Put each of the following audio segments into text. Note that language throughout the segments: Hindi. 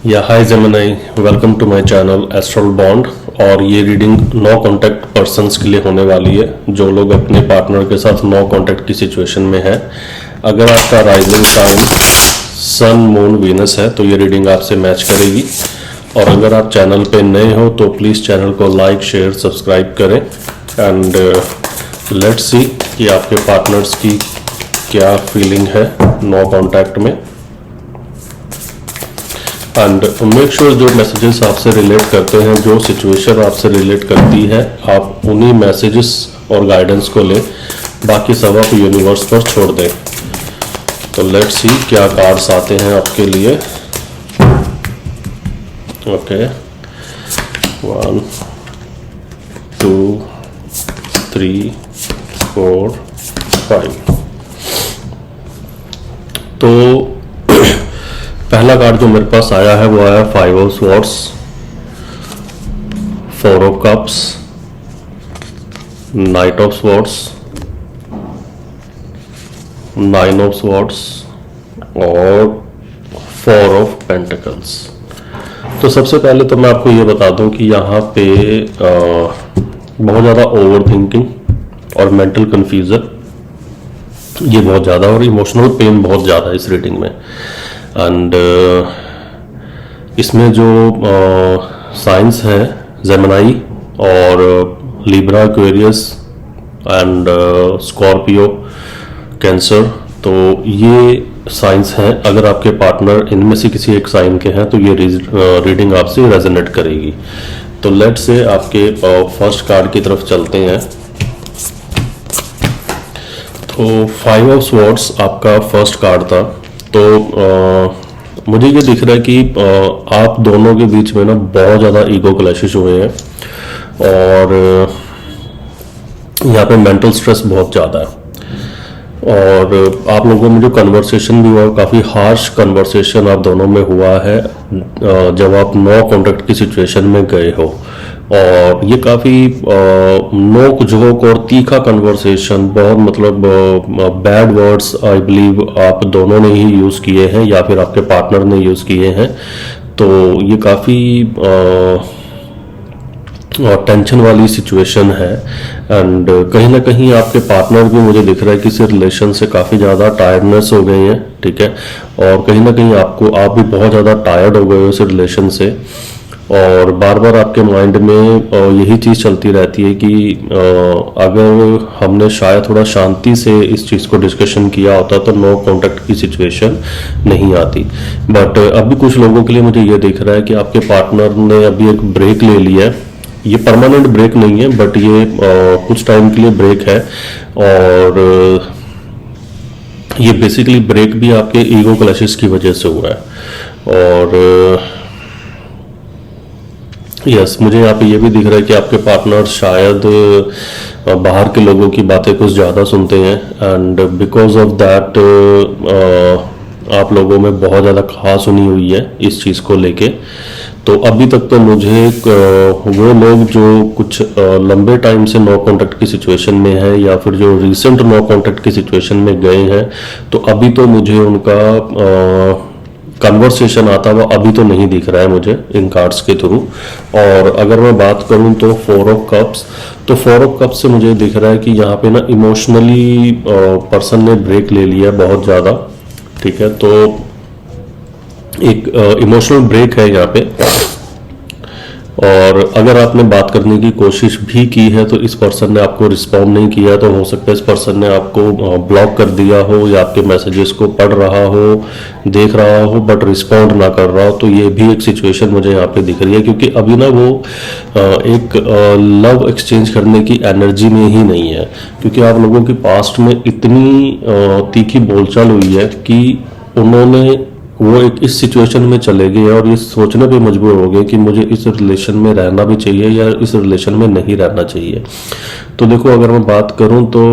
या hi Gemini, welcome to my channel Astral Bond. और ये रीडिंग नो कांटेक्ट पर्सन्स के लिए होने वाली है, जो लोग अपने पार्टनर के साथ नो कांटेक्ट की सिचुएशन में है। अगर आपका rising sign sun moon Venus है तो ये रीडिंग आपसे मैच करेगी। और अगर आप चैनल पे नए हो तो प्लीज़ चैनल को लाइक शेयर सब्सक्राइब करें। एंड लेट्स सी कि आपके पार्टनर्स की क्या फीलिंग है नो कांटेक्ट में। एंड मेक श्योर जो मैसेजेस आपसे रिलेट करते हैं, जो सिचुएशन आपसे रिलेट करती है, आप उन्हीं मैसेजेस और गाइडेंस को लें, बाकी सब आप यूनिवर्स पर छोड़ दें। तो लेट्स सी क्या कार्ड्स आते हैं आपके लिए। ओके, 1 2 3 4 5। तो पहला कार्ड जो मेरे पास आया है वो आया 5 of swords, 4 of cups, night of swords, 9 of swords और 4 ऑफ पेंटिकल्स। तो सबसे पहले तो मैं आपको ये बता दूं कि यहाँ पे बहुत ज़्यादा ओवर थिंकिंग और मेंटल कन्फ्यूजन ये बहुत ज़्यादा, और इमोशनल पेन बहुत ज़्यादा है इस रीडिंग में। एंड इसमें जो साइंस है जेमिनी और Libra, Aquarius and Scorpio, cancer, तो ये साइंस हैं। अगर आपके पार्टनर इनमें से किसी एक साइन के हैं तो ये रीडिंग आपसे रेजोनेट करेगी। तो लेट्स से आपके फर्स्ट कार्ड की तरफ चलते हैं। तो 5 ऑफ स्वॉर्ड्स आपका फर्स्ट कार्ड था। तो मुझे ये दिख रहा है कि आप दोनों के बीच में ना बहुत ज़्यादा ईगो क्लैशेस हुए हैं, और यहाँ पे मेंटल स्ट्रेस बहुत ज़्यादा है। और आप लोगों में जो कन्वर्सेशन भी हुआ, काफ़ी हार्श कन्वर्सेशन आप दोनों में हुआ है जब आप नो कॉन्टेक्ट की सिचुएशन में गए हो। और ये काफ़ी नोक झोंक और तीखा कन्वर्सेशन, बहुत मतलब बैड वर्ड्स आई बिलीव आप दोनों ने ही यूज़ किए हैं या फिर आपके पार्टनर ने यूज़ किए हैं। तो ये काफ़ी टेंशन वाली सिचुएशन है। एंड कहीं ना कहीं आपके पार्टनर भी मुझे दिख रहा है कि इस रिलेशन से काफ़ी ज़्यादा टायर्डनेस हो गई है, ठीक है। और कहीं ना कहीं आप भी बहुत ज़्यादा टायर्ड हो गए हो इस रिलेशन से। और बार बार आपके माइंड में यही चीज़ चलती रहती है कि अगर हमने शायद थोड़ा शांति से इस चीज़ को डिस्कशन किया होता तो नो कांटेक्ट की सिचुएशन नहीं आती। बट अभी कुछ लोगों के लिए मुझे ये दिख रहा है कि आपके पार्टनर ने अभी एक ब्रेक ले लिया है। ये परमानेंट ब्रेक नहीं है, बट ये कुछ टाइम के लिए ब्रेक है। और ये बेसिकली ब्रेक भी आपके ईगो क्लैशेस की वजह से हुआ है। और यस, मुझे यहाँ पे ये भी दिख रहा है कि आपके पार्टनर शायद बाहर के लोगों की बातें कुछ ज़्यादा सुनते हैं, एंड बिकॉज ऑफ दैट आप लोगों में बहुत ज़्यादा खास सुनी हुई है इस चीज़ को लेके। तो अभी तक तो मुझे वो लोग जो कुछ लंबे टाइम से नो कांटेक्ट की सिचुएशन में है या फिर जो रिसेंट नो कांटेक्ट की सिचुएशन में गए हैं, तो अभी तो मुझे उनका कन्वर्सेशन आता हुआ अभी तो नहीं दिख रहा है मुझे इन कार्ड्स के थ्रू। और अगर मैं बात करूं तो 4 ऑफ कप्स, तो 4 ऑफ कप्स से मुझे दिख रहा है कि यहाँ पे ना इमोशनली पर्सन ने ब्रेक ले लिया है बहुत ज़्यादा, ठीक है। तो एक इमोशनल ब्रेक है यहाँ पे। और अगर आपने बात करने की कोशिश भी की है तो इस पर्सन ने आपको रिस्पॉन्ड नहीं किया, तो हो सकता है इस पर्सन ने आपको ब्लॉक कर दिया हो या आपके मैसेजेस को पढ़ रहा हो, देख रहा हो, बट रिस्पॉन्ड ना कर रहा हो। तो ये भी एक सिचुएशन मुझे यहाँ पे दिख रही है, क्योंकि अभी ना वो एक लव एक्सचेंज करने की एनर्जी में ही नहीं है। क्योंकि आप लोगों की पास्ट में इतनी तीखी बोलचाल हुई है कि वो एक इस सिचुएशन में चले गए और ये सोचने पे मजबूर हो गए कि मुझे इस रिलेशन में रहना भी चाहिए या इस रिलेशन में नहीं रहना चाहिए। तो देखो, अगर मैं बात करूं तो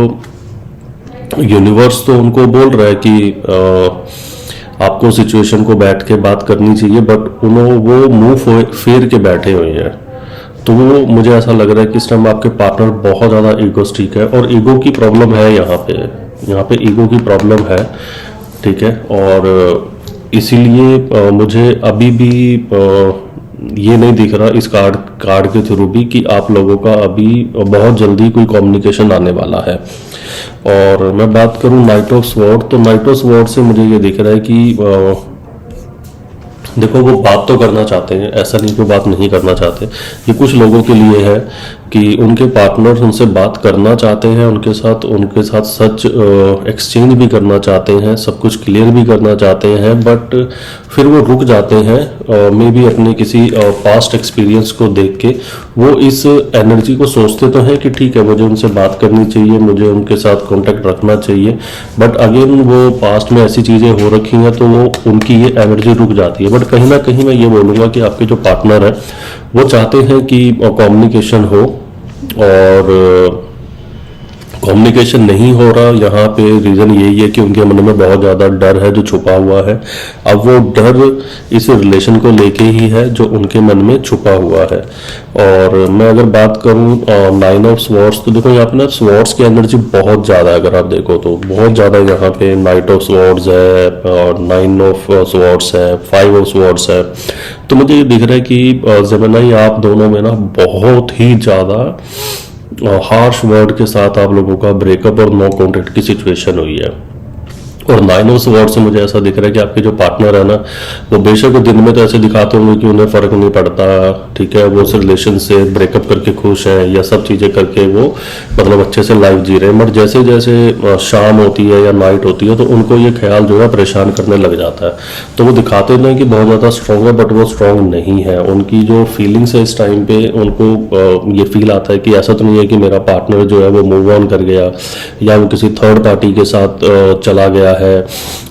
यूनिवर्स तो उनको बोल रहा है कि आपको सिचुएशन को बैठ के बात करनी चाहिए, बट वो मुंह फेर के बैठे हुए हैं। तो वो मुझे ऐसा लग रहा है कि इस टाइम आपके पार्टनर बहुत ज़्यादा ईगोस्टिक है, और ईगो की प्रॉब्लम है यहाँ पे ईगो की प्रॉब्लम है, ठीक है। और इसीलिए मुझे अभी भी ये नहीं दिख रहा इस कार्ड के थ्रू भी कि आप लोगों का अभी बहुत जल्दी कोई कम्युनिकेशन आने वाला है। और मैं बात करूं नाइट ऑफ स्वॉर्ड, तो नाइट ऑफ स्वॉर्ड से मुझे ये दिख रहा है कि देखो वो बात तो करना चाहते हैं, ऐसा नहीं कि वो बात नहीं करना चाहते। ये कुछ लोगों के लिए है कि उनके पार्टनर उनसे बात करना चाहते हैं, उनके साथ सच एक्सचेंज भी करना चाहते हैं, सब कुछ क्लियर भी करना चाहते हैं, बट फिर वो रुक जाते हैं मे बी अपने किसी पास्ट एक्सपीरियंस को देख के। वो इस एनर्जी को सोचते तो हैं कि ठीक है मुझे उनसे बात करनी चाहिए, मुझे उनके साथ कांटेक्ट रखना चाहिए, बट अगेन वो पास्ट में ऐसी चीज़ें हो रखी हैं तो वो उनकी ये एनर्जी रुक जाती है। बट कहीं ना कहीं मैं ये बोलूँगा कि आपके जो पार्टनर है वो चाहते हैं कि कम्युनिकेशन हो, और कम्युनिकेशन नहीं हो रहा यहाँ पे रीज़न यही है कि उनके मन में बहुत ज़्यादा डर है जो छुपा हुआ है। अब वो डर इस रिलेशन को लेके ही है जो उनके मन में छुपा हुआ है। और मैं अगर बात करूँ नाइन ऑफ स्वॉर्ड्स, तो देखो यहाँ पे ना स्वॉर्ड्स की एनर्जी बहुत ज़्यादा है, अगर आप देखो तो बहुत ज़्यादा यहाँ पे नाइट ऑफ स्वॉर्ड्स है और नाइन ऑफ स्वॉर्ड्स है, फाइव ऑफ स्वॉर्ड्स है। तो मुझे ये दिख रहा है कि जेमिनी आप दोनों में ना बहुत ही ज़्यादा हार्श वर्ड के साथ आप लोगों का ब्रेकअप और नो कॉन्टेक्ट की सिचुएशन हुई है। और नाइन ऑफ स्वॉर्ड से मुझे ऐसा दिख रहा है कि आपके जो पार्टनर है ना वो बेशक दिन में तो ऐसे दिखाते होंगे कि उन्हें फर्क नहीं पड़ता, ठीक है, वो उस रिलेशन से ब्रेकअप करके खुश है या सब चीज़ें करके वो मतलब अच्छे से लाइफ जी रहे हैं, बट जैसे जैसे शाम होती है या नाइट होती है तो उनको ये ख्याल जो है परेशान करने लग जाता है। तो वो दिखाते नहीं कि बहुत ज़्यादा स्ट्रॉन्ग है, बट वो स्ट्रॉन्ग नहीं है। उनकी जो फीलिंग्स है इस टाइम पे उनको ये फील आता है कि ऐसा तो नहीं है कि मेरा पार्टनर जो है वो मूव ऑन कर गया या वो किसी थर्ड पार्टी के साथ चला गया है,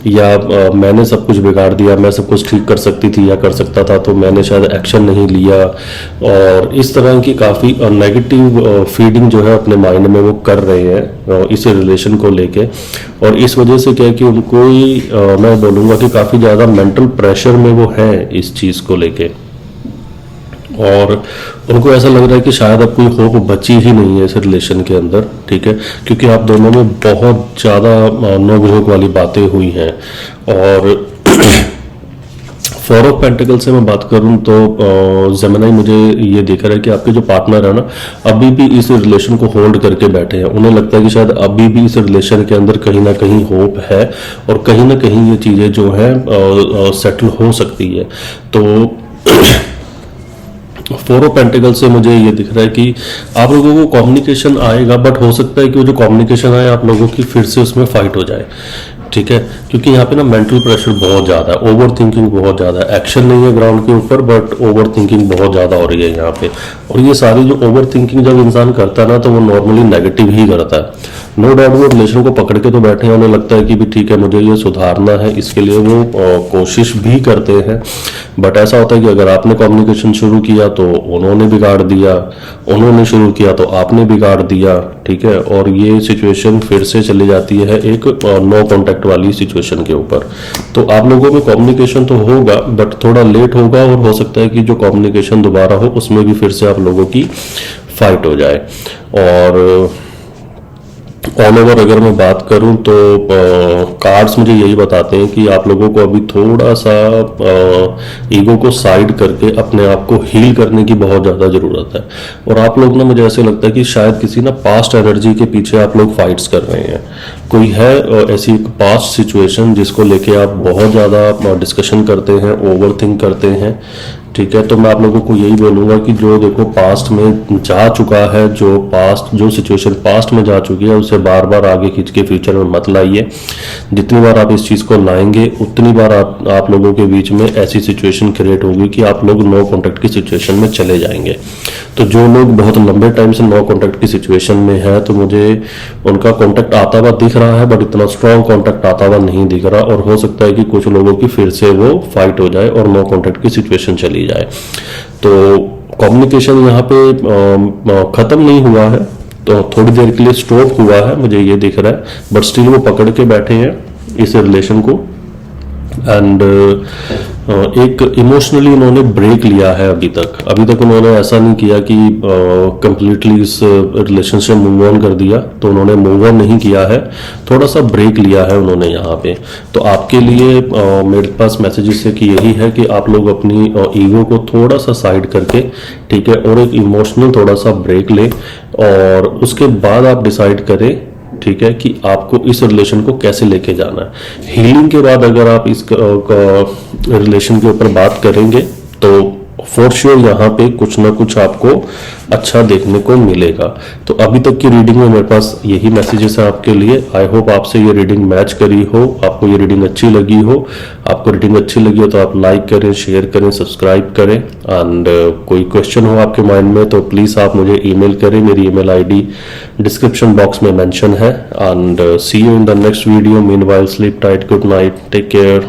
या मैंने सब कुछ बिगाड़ दिया, मैं सब कुछ ठीक कर सकती थी या कर सकता था तो मैंने शायद एक्शन नहीं लिया। और इस तरह की काफ़ी नेगेटिव फीडिंग जो है अपने माइंड में वो कर रहे हैं इस रिलेशन को लेके। और इस वजह से क्या है कि उनको ही मैं बोलूँगा कि काफ़ी ज़्यादा मेंटल प्रेशर में वो है इस चीज़ को लेके, और उनको ऐसा लग रहा है कि शायद अब कोई होप बची ही नहीं है इस रिलेशन के अंदर, ठीक है, क्योंकि आप दोनों में बहुत ज़्यादा नोक-झोंक वाली बातें हुई हैं। और फोर ऑफ पेंटिकल से मैं बात करूं तो जेमिनी मुझे ये दिख रहा है कि आपके जो पार्टनर है ना अभी भी इस रिलेशन को होल्ड करके बैठे हैं। उन्हें लगता है कि शायद अभी भी इस रिलेशन के अंदर कहीं ना कहीं होप है और कहीं ना कहीं ये चीज़ें जो है सेटल हो सकती है। तो फोर ऑफ पेंटिकल से मुझे ये दिख रहा है कि आप लोगों को कम्युनिकेशन आएगा, बट हो सकता है कि वो जो कम्युनिकेशन आए आप लोगों की फिर से उसमें फाइट हो जाए, ठीक है, क्योंकि यहाँ पे ना मेंटल प्रेशर बहुत ज़्यादा है, ओवर थिंकिंग बहुत ज़्यादा है। एक्शन नहीं है ग्राउंड के ऊपर, बट ओवर थिंकिंग बहुत ज़्यादा हो रही है यहाँ पे। और ये सारी जो ओवर थिंकिंग जब इंसान करता है ना तो वो नॉर्मली नेगेटिव ही करता है। नो डाउट वो रिलेशन को पकड़ के तो बैठे हैं, उन्हें लगता है कि भी ठीक है मुझे ये सुधारना है, इसके लिए वो कोशिश भी करते हैं। बट ऐसा होता है कि अगर आपने कम्युनिकेशन शुरू किया तो उन्होंने बिगाड़ दिया, उन्होंने शुरू किया तो आपने बिगाड़ दिया, ठीक है, और ये सिचुएशन फिर से चली जाती है एक नो कॉन्टैक्ट वाली सिचुएशन के ऊपर। तो आप लोगों में कम्युनिकेशन तो होगा बट थोड़ा लेट होगा, और हो सकता है कि जो कम्युनिकेशन दोबारा हो उसमें भी फिर से आप लोगों की फाइट हो जाए। और ऑल ओवर अगर मैं बात करूं तो कार्ड्स मुझे यही बताते हैं कि आप लोगों को अभी थोड़ा सा ईगो को साइड करके अपने आप को हील करने की बहुत ज़्यादा ज़रूरत है। और आप लोग ना, मुझे ऐसे लगता है कि शायद किसी ना पास्ट एनर्जी के पीछे आप लोग फाइट्स कर रहे हैं। कोई है ऐसी एक पास्ट सिचुएशन जिसको लेके आप बहुत ज़्यादा डिस्कशन करते हैं, ओवर थिंक करते हैं, ठीक है। तो मैं आप लोगों को यही बोलूँगा कि जो देखो पास्ट में जा चुका है, जो सिचुएशन पास्ट में जा चुकी है उसे बार बार आगे खींच के फ्यूचर में मत लाइए। जितनी बार आप इस चीज़ को लाएंगे उतनी बार आप लोगों के बीच में ऐसी सिचुएशन क्रिएट होगी कि आप लोग नो कॉन्टैक्ट की सिचुएशन में चले जाएंगे। तो जो लोग बहुत लंबे टाइम से नो कॉन्टैक्ट की सिचुएशन में है तो मुझे उनका कॉन्टैक्ट आता हुआ दिख रहा है, बट इतना स्ट्रॉन्ग कॉन्टैक्ट आता हुआ नहीं दिख रहा। और हो सकता है कि कुछ लोगों की फिर से वो फाइट हो जाए और नो कॉन्टैक्ट की सिचुएशन चली जाए। तो कम्युनिकेशन यहाँ पे खत्म नहीं हुआ है, तो थोड़ी देर के लिए स्टॉप हुआ है, मुझे ये दिख रहा है, बट स्टिल वो पकड़ के बैठे हैं इस रिलेशन को। एंड एक इमोशनली उन्होंने ब्रेक लिया है। अभी तक उन्होंने ऐसा नहीं किया कि कंप्लीटली इस रिलेशन से मूव ऑन कर दिया, तो उन्होंने मूव ऑन नहीं किया है, थोड़ा सा ब्रेक लिया है उन्होंने यहाँ पे। तो आपके लिए मेरे पास मैसेजेस है कि यही है कि आप लोग अपनी ईगो को थोड़ा सा साइड करके, ठीक है, और एक इमोशनल थोड़ा सा ब्रेक ले और उसके बाद आप डिसाइड करें, ठीक है, कि आपको इस रिलेशन को कैसे लेके जाना है। हीलिंग के बाद अगर आप इस रिलेशन के ऊपर बात करेंगे तो फॉर श्योर यहाँ पे कुछ ना कुछ आपको अच्छा देखने को मिलेगा। तो अभी तक की रीडिंग में मेरे पास यही मैसेजेस है आपके लिए। आई होप आपसे ये रीडिंग मैच करी हो, आपको ये रीडिंग अच्छी लगी हो। आपको रीडिंग अच्छी लगी हो तो आप लाइक करें, शेयर करें, सब्सक्राइब करें। एंड कोई क्वेश्चन हो आपके माइंड में तो प्लीज आप मुझे ईमेल करें, मेरी ईमेल आईडी डिस्क्रिप्शन बॉक्स में मेंशन है। And see you in the next video. Meanwhile sleep tight, good night, take care.